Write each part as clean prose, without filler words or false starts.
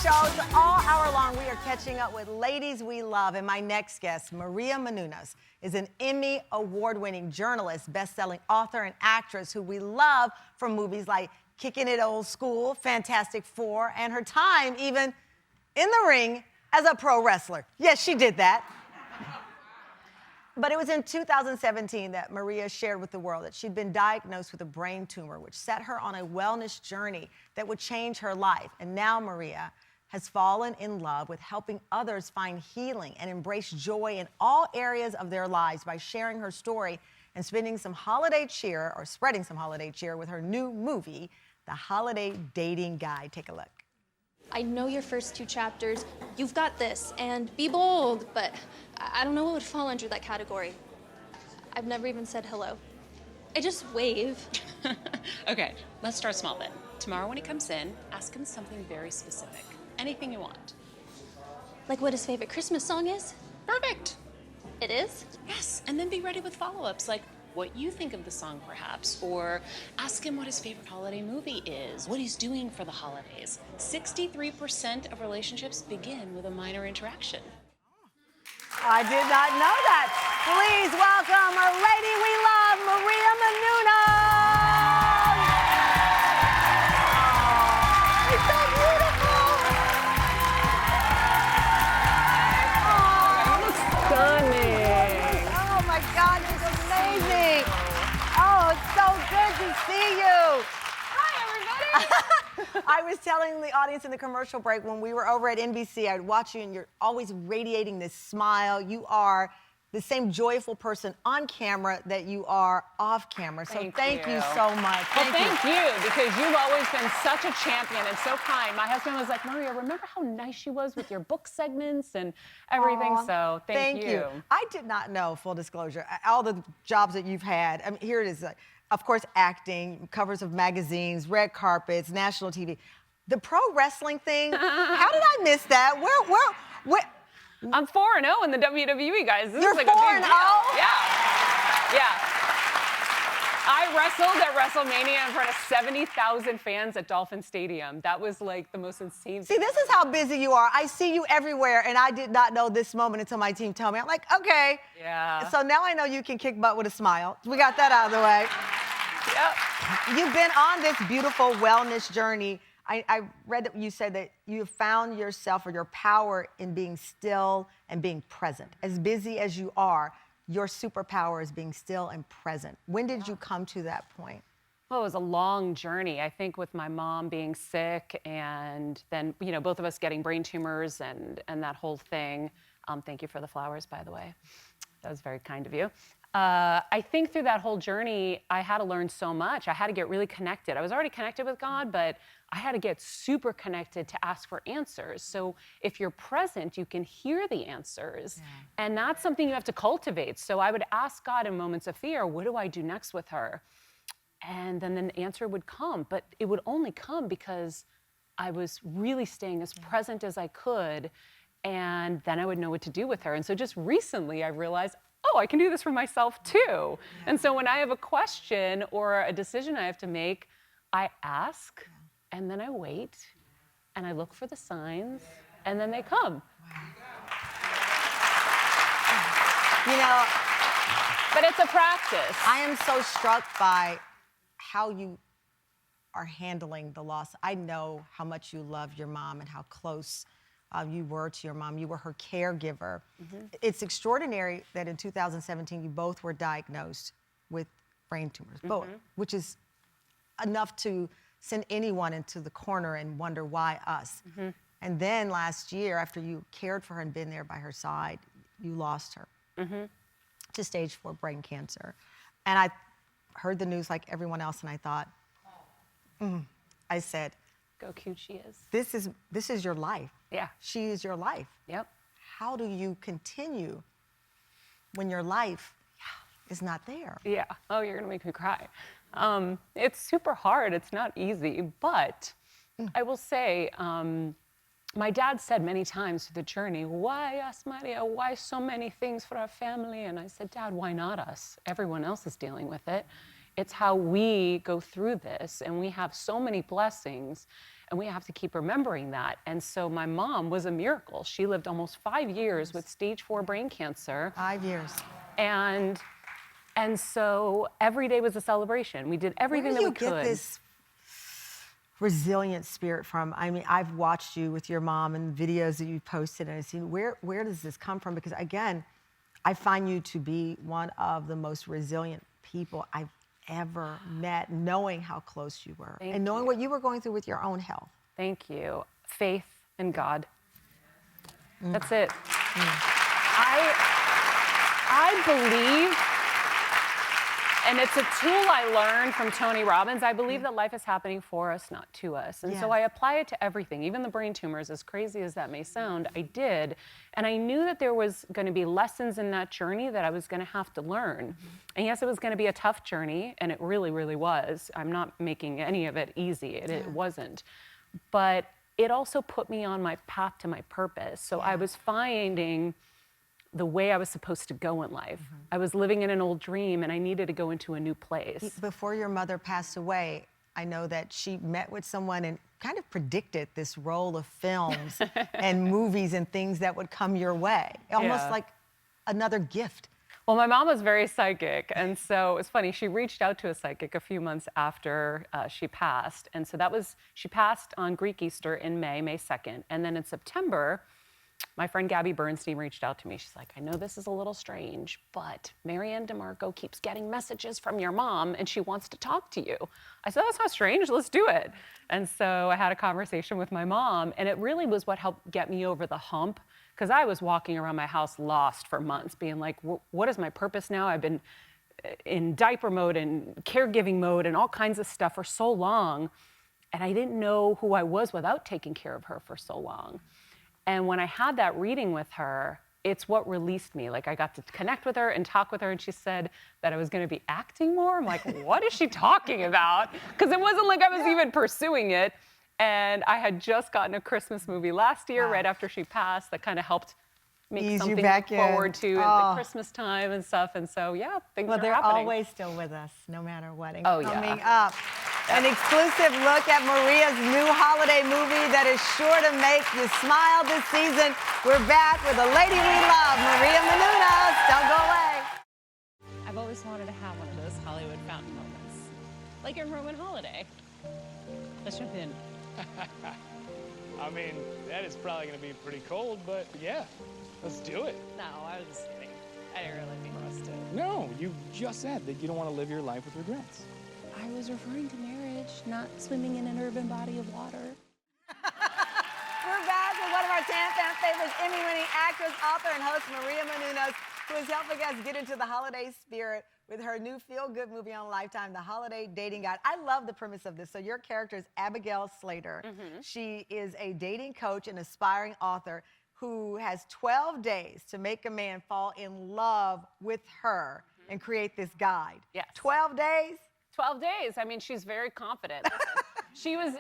shows all hour long. We are catching up with ladies we love. And my next guest, Maria Menounos, is an Emmy award-winning journalist, best-selling author, and actress who we love from movies like Kicking It Old School, Fantastic Four, and her time even in the ring as a pro wrestler. Yes, she did that. But it was in 2017 that Maria shared with the world that she'd been diagnosed with a brain tumor, which set her on a wellness journey that would change her life. And now Maria has fallen in love with helping others find healing and embrace joy in all areas of their lives by sharing her story and spending some holiday cheer, or spreading some holiday cheer, with her new movie, The Holiday Dating Guide. Take a look. I know your first two chapters. You've got this, and be bold, but I don't know what would fall under that category. I've never even said hello. I just wave. Okay, let's start small then. Tomorrow when he comes in, ask him something very specific. Anything you want. Like what his favorite Christmas song is? Perfect. It is? Yes, and then be ready with follow-ups, like what you think of the song perhaps, or ask him what his favorite holiday movie is, what he's doing for the holidays. 63% of relationships begin with a minor interaction. I did not know that. Please welcome a lady we love, Maria Menounos. Oh, she's so beautiful. You look stunning. Oh my God, she's amazing. Oh, it's so good to see you. Hi, everybody. I was telling the audience in the commercial break when we were over at NBC, I'd watch you and you're always radiating this smile. You are the same joyful person on camera that you are off camera. So thank you so much. Thank you, because you've always been such a champion and so kind. My husband was like, Maria, remember how nice she was with your book segments and everything? So thank you. I did not know, full disclosure, all the jobs that you've had. I mean, here it is. Of course, acting, covers of magazines, red carpets, national TV. The pro wrestling thing, how did I miss that? Where? I'm 4-0 in the WWE, guys. This You're is like a big 4-0? deal. Yeah. I wrestled at WrestleMania in front of 70,000 fans at Dolphin Stadium. That was like the most insane. See, this is how busy you are. I see you everywhere, and I did not know this moment until my team told me. I'm like, okay. Yeah. So now I know you can kick butt with a smile. We got that out of the way. Yep. You've been on this beautiful wellness journey. I read that you said that you have found yourself, or your power, in being still and being present. As busy as you are, your superpower is being still and present. When did you come to that point? Well, it was a long journey. I think with my mom being sick, and then, you know, both of us getting brain tumors and that whole thing. Thank you for the flowers, by the way. That was very kind of you. I think through that whole journey, I had to learn so much. I had to get really connected. I was already connected with God, but I had to get super connected to ask for answers. So if you're present, you can hear the answers. Yeah. And that's something you have to cultivate. So I would ask God in moments of fear, what do I do next with her? And then the answer would come, but it would only come because I was really staying as present as I could, and then I would know what to do with her. And so just recently I realized, oh, I can do this for myself too. Yeah. And so when I have a question or a decision I have to make, I ask, and then I wait, and I look for the signs, and then they come. Wow. You know, but it's a practice. I am so struck by how you are handling the loss. I know how much you love your mom and how close you were to your mom. You were her caregiver. Mm-hmm. It's extraordinary that in 2017 you both were diagnosed with brain tumors, both, which is enough to send anyone into the corner and wonder why us. Mm-hmm. And then last year, after you cared for her and been there by her side, you lost her to stage 4 brain cancer. And I heard the news like everyone else, and I thought, I said, go cute she is. This is your life. Yeah. She is your life. Yep. How do you continue when your life is not there? Yeah. Oh, you're gonna make me cry. It's super hard. It's not easy, but I will say, my dad said many times through the journey, why us, Maria? Why so many things for our family? And I said, Dad, why not us? Everyone else is dealing with it. It's how we go through this, and we have so many blessings, and we have to keep remembering that. And so my mom was a miracle. She lived almost 5 years with stage 4 brain cancer. 5 years. And so every day was a celebration. We did everything that we could. Where do you get this resilient spirit from? I mean, I've watched you with your mom and videos that you posted, and I've seen where does this come from? Because again, I find you to be one of the most resilient people I've ever met, knowing how close you were and knowing what you were going through with your own health. Thank you. Faith in God. That's it. I believe, and it's a tool I learned from Tony Robbins, I believe that life is happening for us, not to us. And so I apply it to everything, even the brain tumors, as crazy as that may sound, I did. And I knew that there was going to be lessons in that journey that I was going to have to learn. And yes, it was going to be a tough journey, and it really, really was. I'm not making any of it easy. It wasn't. But it also put me on my path to my purpose. So I was finding the way I was supposed to go in life. I was living in an old dream, and I needed to go into a new place. Before your mother passed away, I know that she met with someone and kind of predicted this role of films and movies and things that would come your way, almost like another gift. Well, my mom was very psychic, and so it was funny. She reached out to a psychic a few months after she passed, and so she passed on Greek Easter in May 2nd, and then in September, my friend Gabby Bernstein reached out to me. She's like, I know this is a little strange, but Marianne DeMarco keeps getting messages from your mom, and she wants to talk to you. I said, that's not strange, let's do it. And so I had a conversation with my mom, and it really was what helped get me over the hump, because I was walking around my house lost for months, being like, what is my purpose now? I've been in diaper mode and caregiving mode and all kinds of stuff for so long, and I didn't know who I was without taking care of her for so long. And when I had that reading with her, it's what released me. Like, I got to connect with her and talk with her, and she said that I was going to be acting more. I'm like, what is she talking about? Because it wasn't like I was even pursuing it. And I had just gotten a Christmas movie last year, right after she passed, that kind of helped make something to look forward to at the Christmas time and stuff. And so, yeah, things are happening. Well, they're always still with us, no matter what. And coming yeah. up, an exclusive look at Maria's new holiday movie that is sure to make you smile this season. We're back with a lady we love, Maria Menounos. Don't go away. I've always wanted to have one of those Hollywood fountain moments, like in Roman Holiday. Let's jump in. I mean, that is probably going to be pretty cold, but yeah, let's do it. No, I was just kidding. I didn't really mean for us to. No, you just said that you don't want to live your life with regrets. I was referring to marriage, not swimming in an urban body of water. We're back with one of our fan favorites, Emmy-winning actress, author, and host Maria Menounos, who is helping us get into the holiday spirit with her new feel-good movie on Lifetime, The Holiday Dating Guide. I love the premise of this. So your character is Abigail Slater. She is a dating coach and aspiring author who has 12 days to make a man fall in love with her and create this guide. Yes. 12 days? 12 days. I mean, she's very confident. Listen, she was,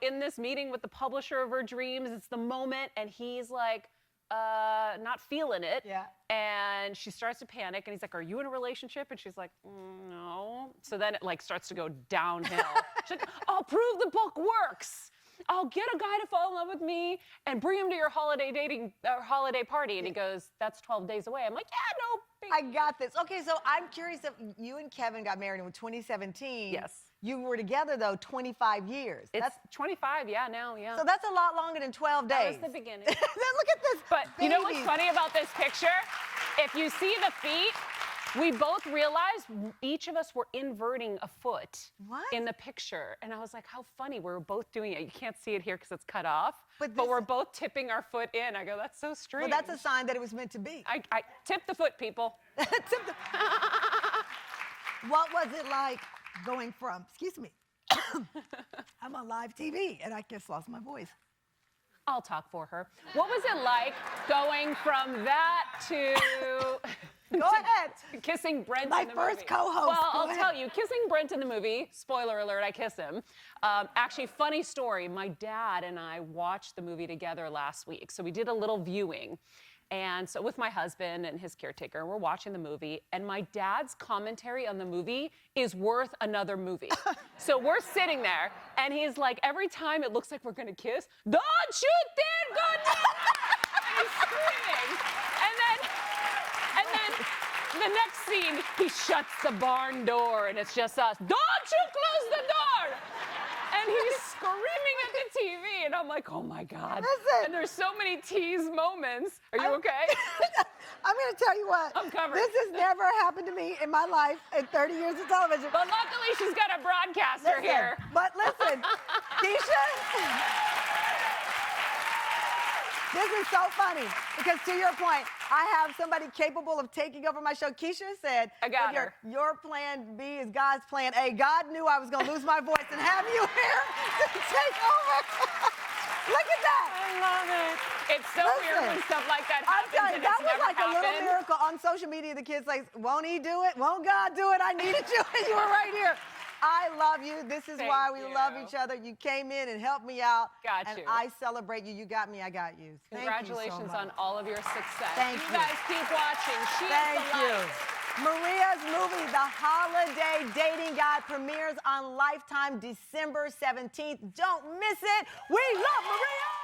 in this meeting with the publisher of her dreams. It's the moment, and he's like, not feeling it. Yeah. And she starts to panic, and he's like, are you in a relationship? And she's like, no. So then it starts to go downhill. She's like, I'll prove the book works. I'll get a guy to fall in love with me and bring him to your holiday party. And he goes, that's 12 days away. I'm like, yeah, no. I got this. Okay, so I'm curious if you and Kevin got married in 2017. Yes. You were together, though, 25 years. That's 25, yeah, now, yeah. So that's a lot longer than 12 days. That was the beginning. Look at this. But baby. you know what's funny about this picture? If you see the feet, we both realized each of us were inverting a foot in the picture. And I was like, how funny. We were both doing it. You can't see it here because it's cut off. But we're both tipping our foot in. I go, that's so strange. Well, that's a sign that it was meant to be. I tip the foot, people. What was it like going from, excuse me, I'm on live TV and I just lost my voice. I'll talk for her. What was it like going from that to... Go ahead. Kissing Brent my in the movie? My first co-host. Well, I'll tell you, kissing Brent in the movie, spoiler alert, I kiss him. Actually, funny story, my dad and I watched the movie together last week. So we did a little viewing. And so with my husband and his caretaker, we're watching the movie, and my dad's commentary on the movie is worth another movie. So we're sitting there, and he's like, every time it looks like we're gonna kiss, don't shoot there, God! And he's screaming. And then the next scene, he shuts the barn door, and it's just us. Don't you close the door! And he's screaming at the TV, and I'm like, oh my God. Listen. And there's so many tease moments. Are you okay? I'm going to tell you what. I'm covered. This has never happened to me in my life in 30 years of television. But luckily, she's got a broadcaster here. But listen, Keisha, this is so funny because to your point, I have somebody capable of taking over my show. Keisha said, I got her. Your plan B is God's plan A. God knew I was going to lose my voice and have you here to take over. Look at that. I love it. It's so weird when stuff like that I'm happens, telling you, and that it's was never like a little happened. miracle on social media. The kids like, won't he do it? Won't God do it? I needed you, and you were right here. I love you. This is why we love each other. You came in and helped me out. Got and you. I celebrate you. You got me. I got you. Thank Congratulations you so on much. all of your success. Thank you you. guys keep watching. She Thank is the you. light. Maria's movie, The Holiday Dating Guide, premieres on Lifetime December 17th. Don't miss it. We love Maria.